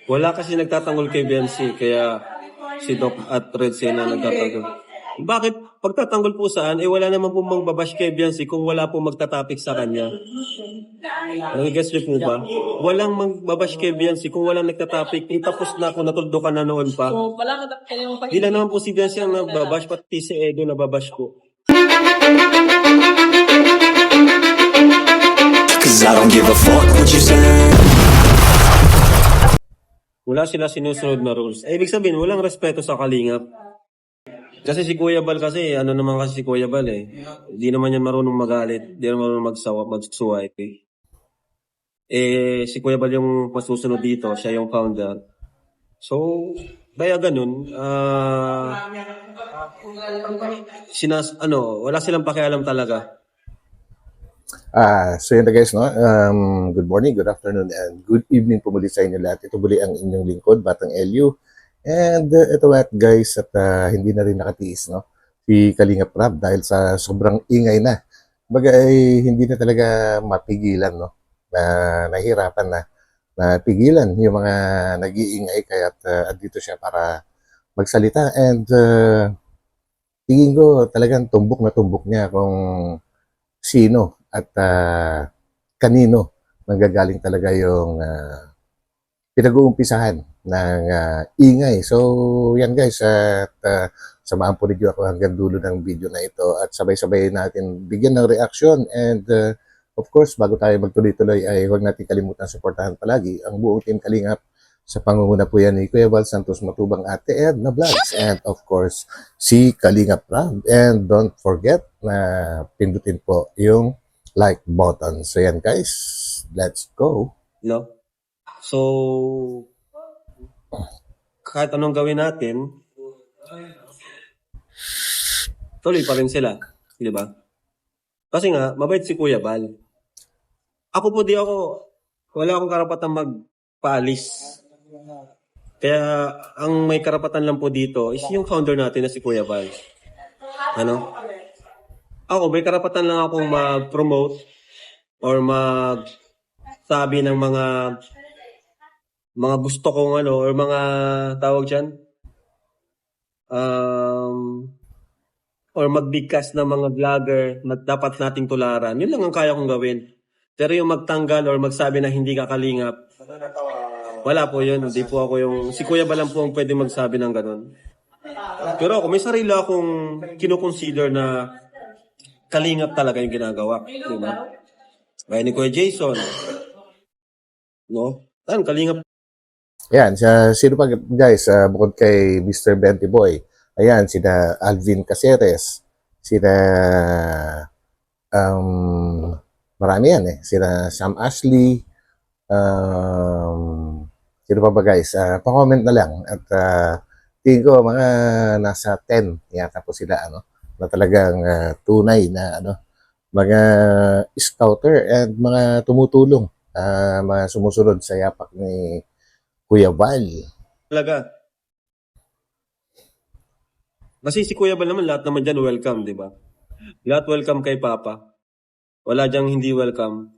Wala kasi nagtatanggol kay Biancy, kaya si Doc at Red Sena nagtatanggol. Bakit? Pagtatanggol po saan, wala naman po magbabash kay Biancy kung wala po magtatapik sa kanya. Nag-guess niyo po ba? Walang magbabash kay Biancy kung walang nagtatapik. Tapos na ako, natuldo ka na noon pa. So, pala yung Di lang naman po si Biancy ang nagbabash, pati si Edo nababash po. Cause I don't give a fuck what you say. Wala sila sinusunod na rules. Ibig sabihin, walang respeto sa kalingap. Kasi si Kuya Bal kasi, ano naman kasi si Kuya Bal eh. Hindi naman yan marunong magalit. Hindi naman marunong mag-swipe eh. Si Kuya Bal yung masusunod dito. Siya yung founder. So, kaya ganun. Wala silang pakialam talaga. So yun na guys, no? Good morning, good afternoon, and good evening po muli sa inyo lahat. Ito muli ang inyong lingkod, Batang LU. And ito at guys, at hindi na rin nakatiis, no? Si Kalingap Rab dahil sa sobrang ingay na. Bagay, hindi na talaga mapigilan, no? Nahirapan na pigilan yung mga nag-iingay, kaya andito siya para magsalita. And tingin ko talagang tumbok na tumbok niya kung sino at kanino nanggagaling talaga yung pinag-uumpisahan ng ingay. So, yan guys, at samahan po ninyo ako hanggang dulo ng video na ito at sabay-sabay natin bigyan ng reaction. And of course, bago tayo magtuloy-tuloy ay huwag natin kalimutan supportahan palagi ang buong Team Kalingap. Sa pangunguna po yan ni Kuya Val Santos Matubang, Ate Edna Vlogs, and of course, si Kalingap Rab. And don't forget na pindutin po yung like button. So yan guys, let's go. No? So, kahit anong gawin natin, tuloy pa rin sila. Di ba? Kasi nga, mabait si Kuya Bal. Ako po wala akong karapatan magpaalis. Kaya, ang may karapatan lang po dito is yung founder natin na si Kuya Bal. Ano? Ako, may karapatan lang akong mag-promote or magsabi ng mga gusto kong or mga tawag dyan, or magbigkas ng mga vlogger na dapat nating tularan. Yun lang ang kaya kong gawin. Pero yung magtanggal or magsabi na hindi ka kalingap, wala po yun. Hindi po ako si Kuya Bal lang po ang pwede magsabi ng ganun. Pero ako, may sarili akong kinoconsider na kalingap talaga yung ginagawa. Diba? Kaya ni Kuya Jason. No? Kalingap. Ayan, sino pa guys, bukod kay Mr. Benty Boy. Ayan, sina Alvin Caceres, sina marami yan eh. Sina Sam Ashley, sino pa ba guys? Pa-comment na lang at tingin ko mga nasa 10 yata po sila na talagang tunay na mga scouter and mga tumutulong, mga sumusunod sa yapak ni Kuya Val. Talaga. Kasi si Kuya Bal naman, lahat naman dyan welcome, di ba? Lahat welcome kay Papa. Wala dyang hindi welcome.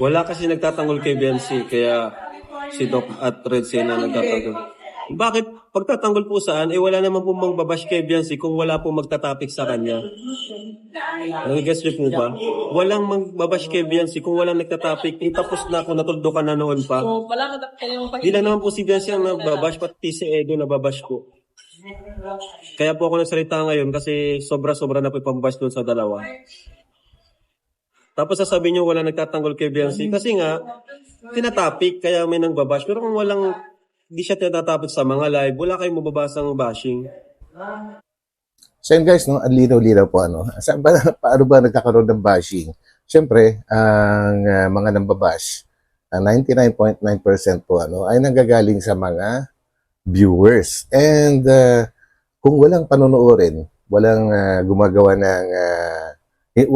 Wala kasi nagtatanggol kay Biancy, kaya si Doc at Red Sena nagtatanggol. Bakit? Pagtatanggol po saan, wala naman po magbabash kay Biancy kung wala po magtatapik sa kanya. Nag-guess niyo po ba? Walang magbabash kay Biancy kung walang nagtatapik. Tapos na ako, natuldo ka na noon pa. So, pala yung Di lang naman po si Biancy ang nagbabash, pati si Edo nababash ko. Kaya po ako nagsalita ngayon kasi sobra-sobra na po pambash doon sa dalawa. Tapos sasabihin nyo wala nagtatanggol kay Biancy kasi nga tinatapik kaya may nangbabash. Pero kung hindi siya tinatapik sa mga live, wala kayong mababasang bashing. So yun guys, ang linaw-linaw po paano ba nagkakaroon ng bashing? Siyempre, ang mga nambabash, 99.9% po ay nanggagaling sa mga viewers. And kung walang panonoodin, walang gumagawa ng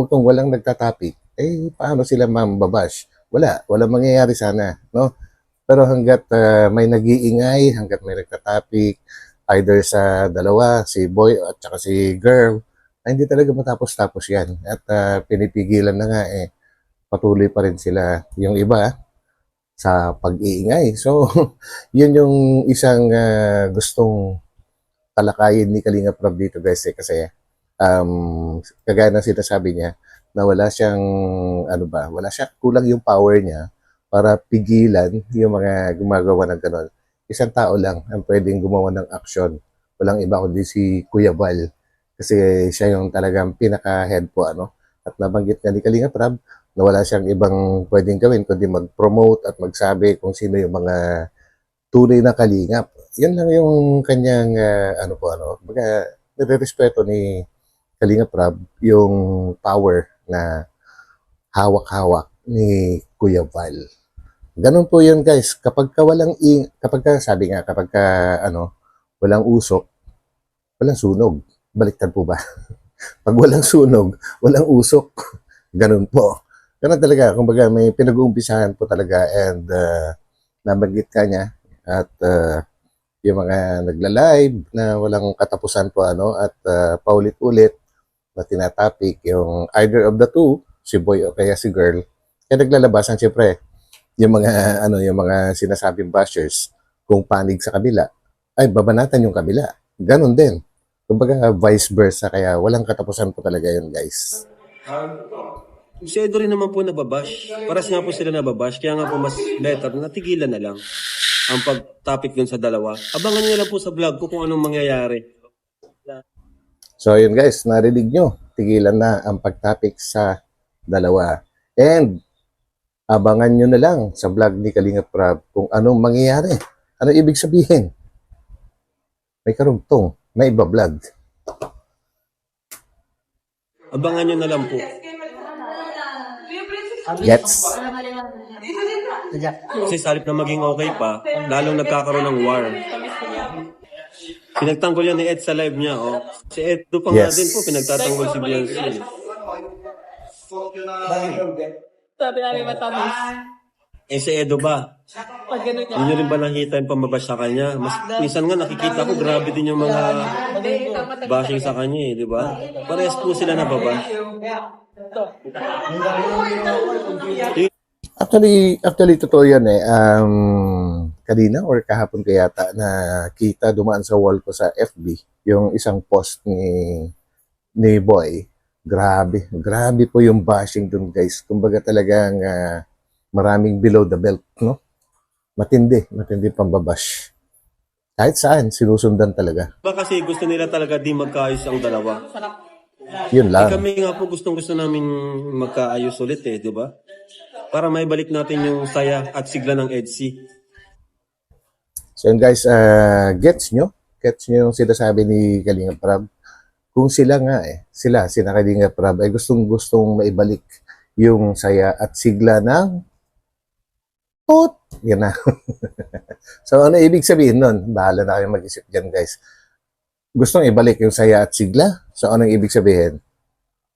kung walang nagtatapik, paano sila mambabash? Walang mangyayari sana, no? Pero hanggat may nag-iingay, hanggat may nagtatapik, either sa dalawa, si boy at saka si girl, hindi talaga matapos-tapos yan. At pinipigilan na nga patuloy pa rin sila. Yung iba, sa pag-iingay. So, yun yung isang gustong talakayin ni Kalinga Prab dito guys kasi kagaya ng sinasabi niya na wala siyang wala siya kulang yung power niya para pigilan yung mga gumagawa ng ganon. Isang tao lang ang pwedeng gumawa ng action. Walang iba kundi si Kuya Val kasi siya yung talagang pinaka-head po At nabanggit nga ni Kalinga Prab na wala siyang ibang pwedeng gawin kundi mag-promote at magsabi kung sino yung mga tunay na kalingap. Yan lang yung kanyang baga nire-respeto ni Kalinga Prab yung power na hawak-hawak ni Kuya Val. Ganun po yun guys. Kapag ka walang usok, walang sunog. Baliktad po ba? Pag walang sunog, walang usok. Ganun po. Ganun talaga. Kumbaga may pinag-uumpisahan po talaga and nabanggit ka niya at yung mga nagla-live na walang katapusan po at paulit-ulit na tinatapik yung either of the two, si boy o kaya si girl. Kaya naglalabasan siyempre yung mga yung mga sinasabing bashers kung panig sa kabila ay babanatan yung kabila. Ganon din. Kumbaga vice versa kaya walang katapusan po talaga yun guys. Si Edo rin naman po nababash. Paras nga po sila nababash. Kaya nga po mas better na tigilan na lang ang pag-topic dun sa dalawa. Abangan nyo na lang po sa vlog ko kung anong mangyayari. So yun guys, narinig nyo. Tigilan na ang pag-topic sa dalawa. And abangan nyo na lang sa vlog ni Kalinga Prab kung anong mangyayari. Ano ibig sabihin? May karugtong, may iba vlog. Abangan nyo na lang po. Gets? Kasi sa halip na maging okay pa, lalong nagkakaroon ng war. Pinagtanggol yan ni Ed sa live niya, oh. Si Ed, doon pa nga Yes. din po, pinagtatanggol si Beyonce. Sabi namin matamis. Eh si Edo ba? Pag gano'n niya. Hindi nyo rin ba nakita yung pambabash sa kanya? Minsan nga nakikita ko, grabe din yung mga bashing sa kanya di ba? Parehas po sila nababash. Actually, totoo yan kanina or kahapon kaya yata na kita dumaan sa wall ko sa FB yung isang post ni Boy. Grabe po yung bashing dun guys. Kumbaga talagang maraming below the belt, no? Matindi pambabash. Kahit saan, sinusundan talaga. Ba kasi gusto nila talaga di magkaayos ang dalawa. Yun Eh lang. kami nga po gustong-gusto namin magkaayos ulit di ba? Para maibalik natin yung saya at sigla ng EDSI. So yun guys, gets nyo yung sinasabi ni Kalinga Prab. Kung sila nga sila Kalinga Prab ay gustong-gustong maibalik yung saya at sigla ng yan na. So ano ibig sabihin nun? Bahala na kayo mag-isip dyan guys. Gustong ibalik yung saya at sigla? So anong ibig sabihin?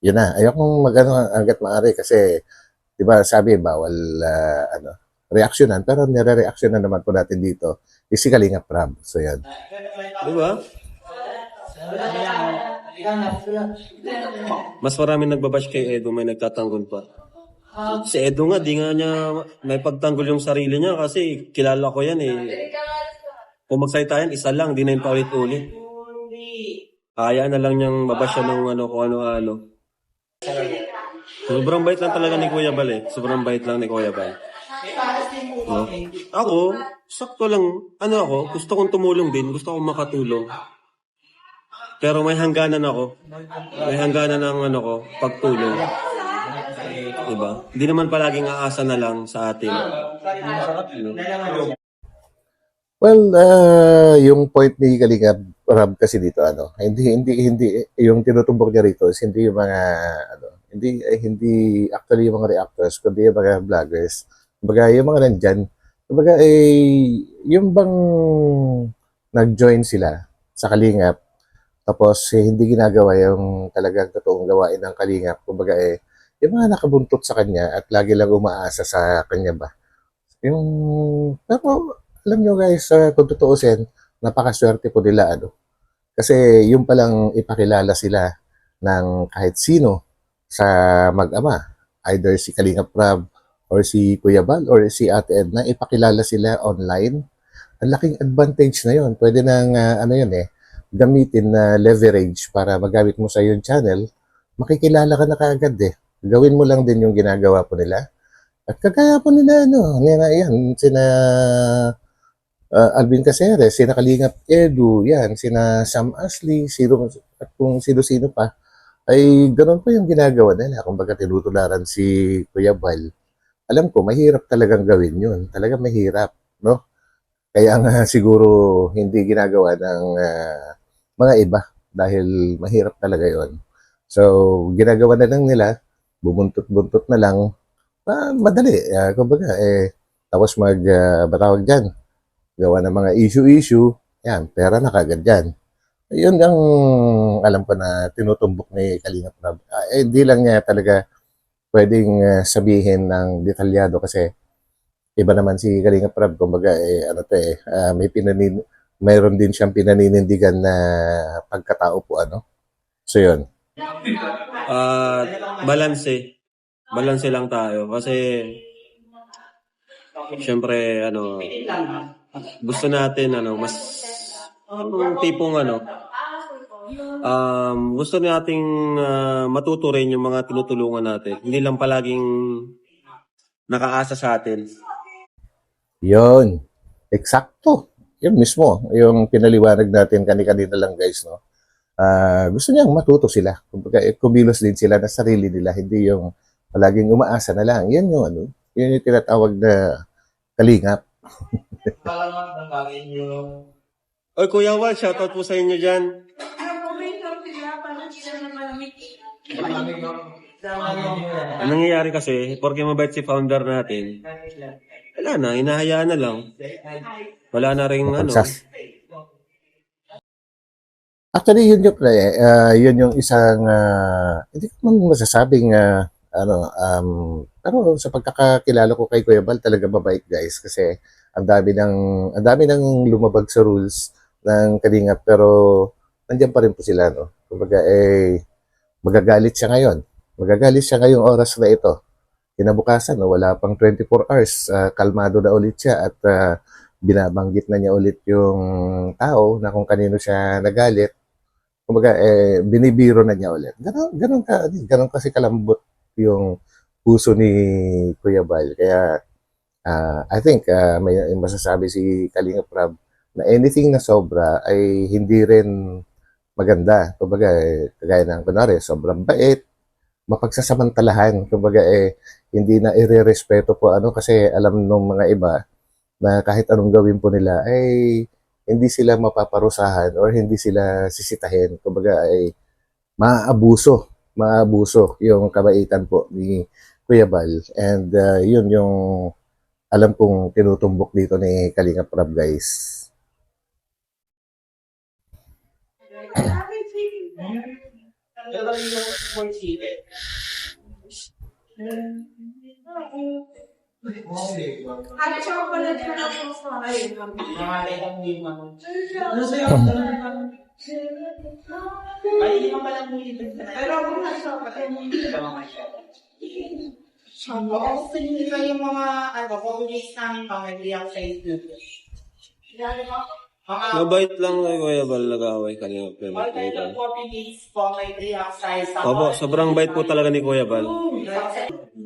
Yun na. Ayokong hanggat maaari kasi di ba sabi bawal reaksyonan pero nire-reaksyonan naman po natin dito is si Kalinga Prab. So yan. Di ba? Mas marami nagbabash kay Edo, may nagtatanggol pa. Si Edo nga, di nga niya may pagtanggol yung sarili niya kasi kilala ko yan Kung magsalita yan, isa lang, di na yung paulit-ulit. Hayaan na lang niyang mabash siya ng kung ano-ano. Sobrang bait lang talaga ni Kuya Bal Sobrang bait lang ni Kuya Bal. No? Ako, sakto lang, gusto kong tumulong din, gusto kong makatulong. Pero may hangganan ako. May hangganan ng pagtulong. Diba? Hindi naman palaging aasa na lang sa atin. Well, yung point ni Kalinga Prab kasi dito hindi yung tinutumbok niya rito is hindi yung mga hindi actually yung mga reactors kundi yung mga vloggers. Kumbaga yung mga nandyan, kumbaga yung bang nag-join sila sa Kalingap tapos hindi ginagawa yung talagang totoong gawain ng Kalingap. Kumbaga yung mga nakabuntot sa kanya at lagi lang umaasa sa kanya ba. Pero alam nyo guys, kung tutuusin, napakaswerte po nila Kasi yung palang ipakilala sila ng kahit sino sa mag-ama. Either si Kalinga Prab or si Kuya Bal or si Ate Edna, ipakilala sila online. Ang laking advantage na yun. Pwede nang, ano yun gamitin na leverage para magamit mo sa yung channel. Makikilala ka na kaagad Gawin mo lang din yung ginagawa po nila. At kagaya po nila, yan, sina Alvin Caceres, sina Kalingap Edu, yan, sina Sam Ashley, at kung sino-sino pa, ay ganun po yung ginagawa nila. Kung baga tinutularan si Kuya Bal, alam ko, mahirap talagang gawin yun. Talagang mahirap, no? Kaya nga siguro hindi ginagawa ng mga iba dahil mahirap talaga yon. So, ginagawa na lang nila, bubuntot-buntot na lang, madali. Kumbaga, tapos batawag dyan, gawa ng mga issue-issue, yan, pera na kagad dyan. Yun ang alam ko na tinutumbok ni Kalingap Rab. Hindi lang niya talaga pwedeng sabihin ng detalyado kasi iba naman si Kalingap Rab. Kumbaga, mayroon din siyang pinaninindigan na pagkatao po, So, yun. Balanse. Balanse lang tayo. Kasi, syempre, gusto natin, mas, tipong, gusto nating matuto rin yung mga tinutulungan natin. Hindi lang palaging nakaasa sa atin. Yun. Eksakto. Yun mismo. Yung pinaliwanag natin kanina lang guys, no? Gusto niyang matuto sila. Kumbaga, kumilos din sila na sarili nila. Hindi yung palaging umaasa na lang. Yan yung yun yung tinatawag na kalingap. Oy, Kuya Wal, shoutout po sa inyo dyan. Ang nangyayari kasi, porque mabait si founder natin, wala na, hinahayaan na lang. Wala na rin Actually, yun yung isang, hindi ko man masasabing, pero sa pagkakakilala ko kay Kuya Bal, talaga mabait guys, kasi ang dami ng lumabag sa rules ng Kalingap, pero nandiyan pa rin po sila, no? Kumbaga, magagalit siya ngayon. Magagalit siya ngayong oras na ito. Kinabukasan, wala pang 24 hours, kalmado na ulit siya at binabanggit na niya ulit yung tao na kung kanino siya nagalit. Kumbaga, binibiro na niya ulit. Ganon kasi kalambot yung puso ni Kuya Bal. Kaya, I think may masasabi si Kalingap Rab na anything na sobra ay hindi rin maganda. Kumbaga, kagaya ng kunwari, sobrang bait, mapagsasamantalahan. Kumbaga, hindi na irerespeto po kasi alam ng mga iba na kahit anong gawin po nila ay hindi sila mapaparusahan or hindi sila sisitahin. Kumbaga, ay maabuso yung kabaitan po ni Kuya Bal. And yun yung alam kong tinutumbok dito ni Kalingap Rab, guys. Yung mga pag-release namin pang-react sa YouTube. Mabait lang kay Kuya Bal, nag-away kanina. Opo, sobrang bait po talaga ni Kuya Bal.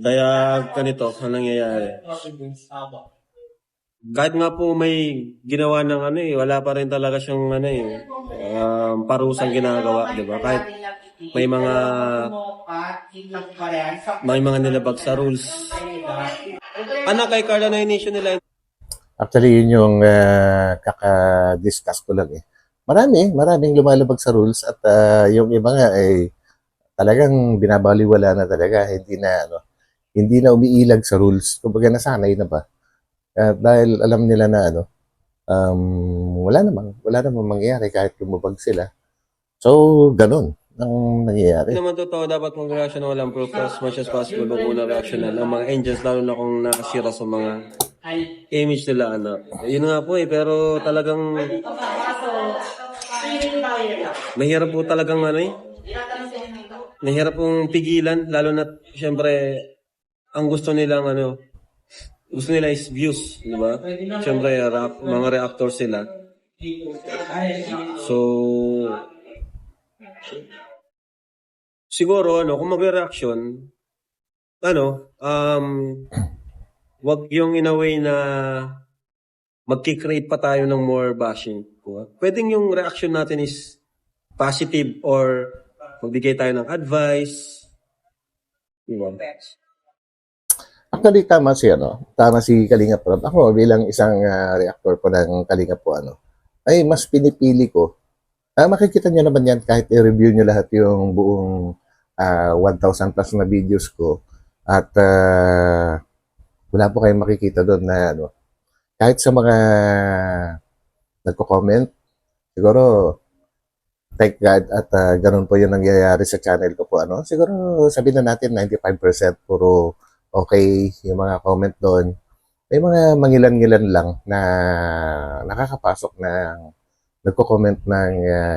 Kaya ganito, ang nangyayari. Kahit nga po may ginawa ng wala pa rin talaga siyang parusang ginagawa, di ba? Kahit may mga nilabag sa rules. Kay Carla na inisyo nila. Actually, yun yung kaka-discuss ko lang Maraming lumalabag sa rules at yung iba nga ay talagang binabaliwala na talaga. Hindi na umiilag sa rules. Kumbaga nasanay na ba? Dahil alam nila na wala namang mangyayari kahit lumabag sila. So, ganun ang nangyayari. Hindi naman totoo, dapat mag-reaction na walang proof as much as possible kung reaction na ng mga angels, lalo na kung nakasira sa mga image nila, Yun nga po pero talagang mahirap po talagang mahirap pong pigilan, lalo na siyempre ang gusto nilang gusto nila is views, di ba? Siyempre, mga reactor sila. So, siguro, kung magre-reaction, wag yung in a way na magkikreate pa tayo ng more bashing. Diba? Pwedeng yung reaction natin is positive or magbigay tayo ng advice. Diba? Actually, tama si Kalinga Prab. Ako bilang isang reactor po ng Kalinga po, ay mas pinipili ko. Makikita nyo naman yan kahit i-review nyo lahat yung buong 1,000 plus na videos ko. At wala po kayong makikita doon na kahit sa mga nagko-comment, siguro thank God at ganun po yung nangyayari sa channel ko po. Siguro sabihin na natin 95% puro okay yung mga comment doon. May mga mangilan-ngilan lang na nakakapasok ng nagko-comment ng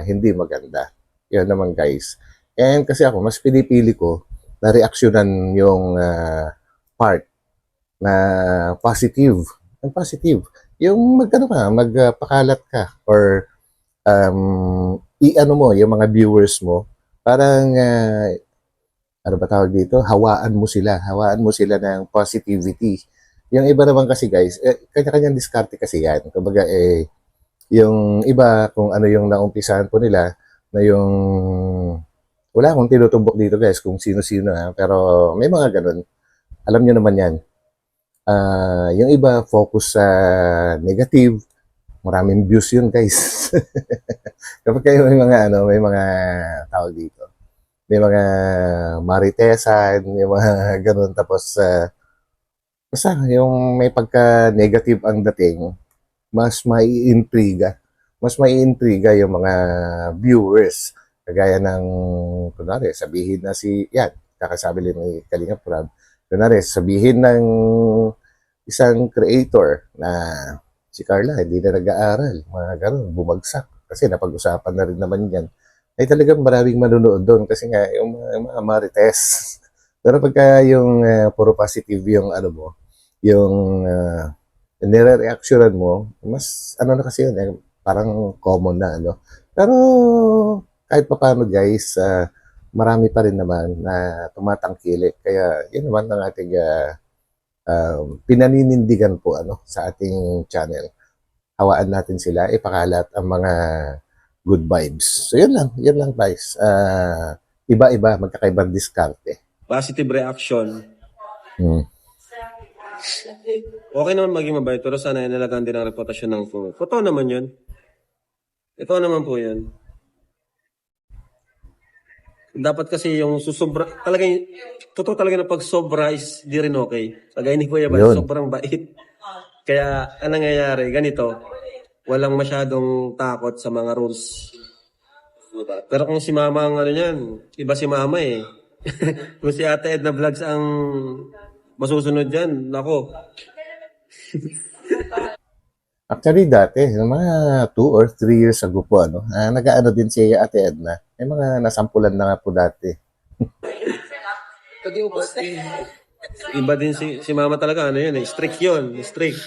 hindi maganda. Yan naman guys. And kasi ako, mas pinipili ko na reaksyonan yung part na positive. Ang positive. Yung magpakalat ka or i-ano mo, yung mga viewers mo, parang ano ba tawag dito? Hawaan mo sila. Hawaan mo sila ng positivity. Yung iba naman kasi guys, kanya-kanyang diskarte kasi yan. Kumbaga yung iba kung ano yung naumpisahan po nila na yung wala akong tinutumbok dito guys kung sino-sino pero may mga ganun. Alam nyo naman yan. Yung iba focus sa negative. Maraming views yun guys. Kapag kayo may mga tawag dito. May mga maritesan, may mga ganun. Tapos, basta yung may pagka-negative ang dating, mas maiintriga. Mas maiintriga yung mga viewers. Kagaya ng, kunwari, sabihin na kakasabi ni Kalinga Prab, kunwari, sabihin ng isang creator na si Carla, hindi na nag-aaral, mga ganun, bumagsak. Kasi napag-usapan na rin naman yan. Ay talagang maraming manunood doon kasi nga yung mga marites. Pero pagka yung puro positive yung yung nire-reactionan mo, mas na kasi yun, parang common na Pero kahit pa paano guys, marami pa rin naman na tumatangkilik. Kaya yun naman ang ating pinaninindigan po sa ating channel. Hawaan natin sila, ipakalat ang mga good vibes. So yun lang guys. Iba-iba, magkakaibang diskarte. Positive reaction. Okay naman maging mabait, pero sana inalagaan din ang reputasyon ng po. Totoo naman yun. Ito naman po yun. Dapat kasi yung susobra, totoo talaga na pag sobra is di rin okay. Kagaya ni Kuya Bal, sobrang bait. Kaya, ang nangyayari, ganito, walang masyadong takot sa mga rules. Pero kung si Mama ang niyan, iba si Mama eh. Kung si Ate Edna Vlogs ang masusunod dyan, nako. Actually, dati, mga 2 or 3 years ago po, nag-aano din si Ate Edna. May mga nasampulan na nga po dati. Iba din si Mama talaga, strict yun, strict.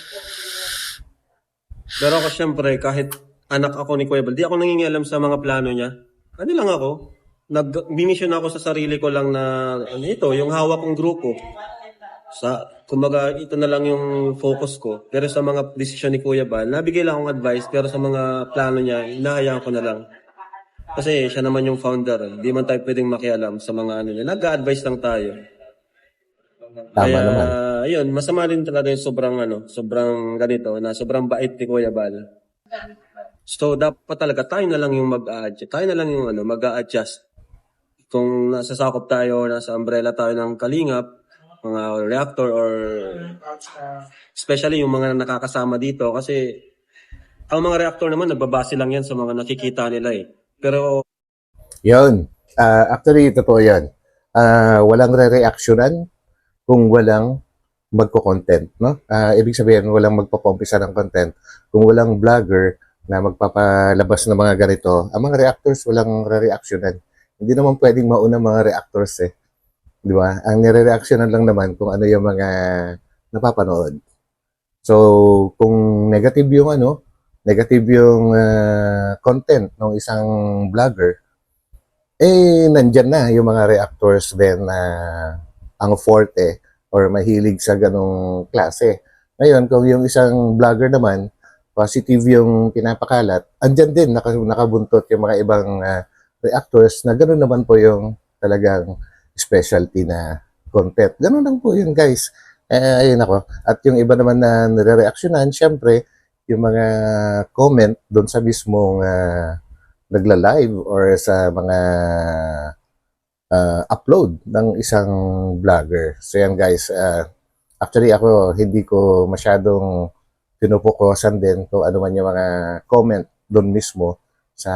Pero ako syempre, kahit anak ako ni Kuya Bal, di ako nangingialam sa mga plano niya. Ano lang ako, nag-mission ako sa sarili ko lang na, yung hawak kong grupo. Kumbaga, ito na lang yung focus ko. Pero sa mga desisyon ni Kuya Bal, nabigay lang akong advice, pero sa mga plano niya, hinahayaan ko na lang. Kasi siya naman yung founder. Hindi man tayo pwedeng makialam sa mga niya. Nag-a-advise lang tayo. Tama naman. Ayun, masama rin talaga yung sobrang ganito, na sobrang bait ni Kuya Bal. So, dapat talaga tayo na lang yung mag-a-adjust. Tayo na lang yung mag-a-adjust. Kung nasa sakop tayo, nasa umbrella tayo ng Kalingap, mga reactor or especially yung mga nakakasama dito kasi ang mga reactor naman nagbabase lang yan sa mga nakikita nila eh. Pero yun, actually totoo yan. Walang re-reactionan kung walang magko-content, no? Ibig sabihin walang magpapumpisa ng content kung walang vlogger na magpapalabas ng mga ganito. Ang mga reactors walang re-reactionan. Hindi naman pwedeng mauna mga reactors eh. Di ba? Ang nire-reactionan lang naman kung ano yung mga napapanood. So, kung negative yung negative yung content ng isang vlogger, nandyan na yung mga reactors din na ang forte or mahilig sa ganong klase. Ngayon, kung yung isang vlogger naman, positive yung pinapakalat, andyan din, nakabuntot yung mga ibang reactors na gano'n naman po yung talagang specialty na content. Gano'n lang po yun, guys. Ayun ako. At yung iba naman na nire-reactionan, syempre, yung mga comment doon sa mismong nagla-live or sa mga upload ng isang vlogger. So yan guys, actually ako hindi ko masyadong pinupukusan din kung ano man yung mga comment doon mismo sa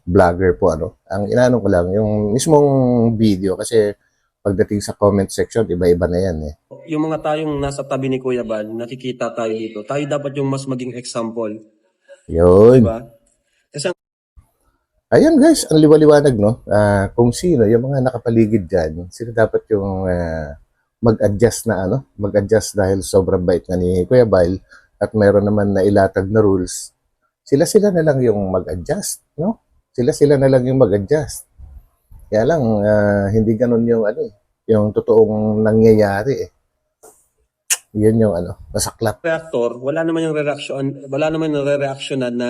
vlogger po Ang inaano ko lang, yung mismong video kasi pagdating sa comment section, iba-iba na yan eh. Yung mga tayong nasa tabi ni Kuya Bal, nakikita tayo dito. Tayo dapat yung mas maging example. Yun. Diba? Kasi Ayan guys, ang liwaliwanag no. Kung sino, yung mga nakapaligid dyan, sino dapat yung mag-adjust na mag-adjust dahil sobrang bait nga ni Kuya Bal at mayroon naman na ilatag na rules. Sila-sila na lang yung mag-adjust, no? Sila-sila na lang yung mag-adjust. Kaya lang, hindi ganun yung yung totoong nangyayari eh. Yan yung masaklap. reactor, wala naman yung re-reactionan na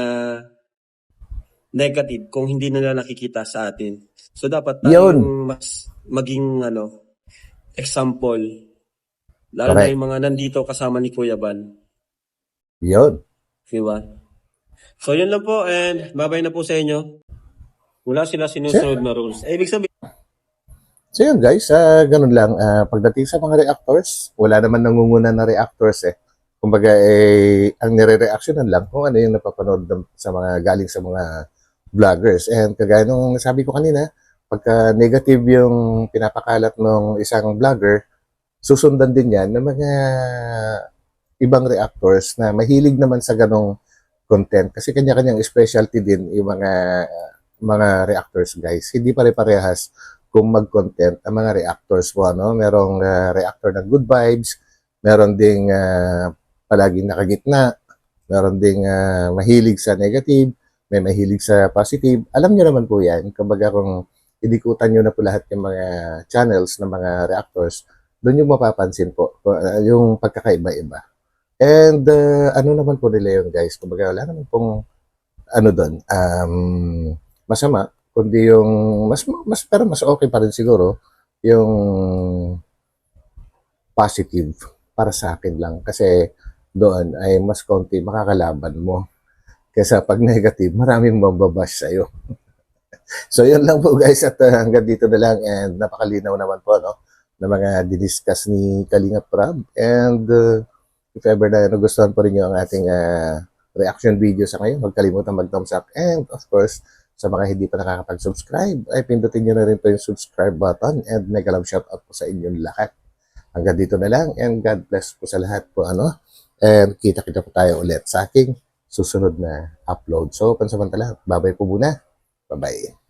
negative kung hindi nila nakikita sa atin. So dapat tayong mas maging example. Lalo na Correct. yung mga nandito kasama ni Kuya Bal. Yun. Diba? So yun lang po and babay na po sa inyo. Wala sila sinusunod na rules. Ibig sabihin, So yun guys, ganun lang. Pagdating sa mga reactors, wala naman nangunguna na reactors eh. Kumbaga ang nire-reactionan lang kung ano yung napapanood sa mga galing sa mga vloggers. And kagaya nung nasabi ko kanina, pagka negative yung pinapakalat ng isang vlogger, susundan din yan ng mga ibang reactors na mahilig naman sa ganong content. Kasi kanya-kanyang specialty din yung mga reactors guys. Hindi pare-parehas kung mag-content ang mga reactors po. Merong reactor ng good vibes, meron ding palaging nakagitna, meron ding mahilig sa negative, may mahilig sa positive. Alam nyo naman po yan. Kumbaga kung idikutan nyo na po lahat yung mga channels ng mga reactors, doon yung mapapansin po, yung pagkakaiba-iba. And ano naman po nila yun guys, kumbaga wala naman pong doon, masama, kundi yung pero mas okay pa rin siguro yung positive para sa akin lang kasi doon ay mas konti makakalaban mo kaysa pag negative maraming mababash sa'yo. So yun lang po guys at hanggang dito na lang and napakalinaw naman po na mga diniscuss ni Kalingap Prab and if ever na nagustuhan po rin nyo ang ating reaction video sa ngayon, huwag kalimutan mag-thumbs up and of course sa mga hindi pa nakakapag-subscribe, ay pindutin nyo na rin po yung subscribe button and mega love shoutout po sa inyong lahat. Hanggang dito na lang and God bless po sa lahat po and kita-kita po tayo ulit sa aking susunod na upload. So pansamantala, bye-bye po muna. Bye-bye.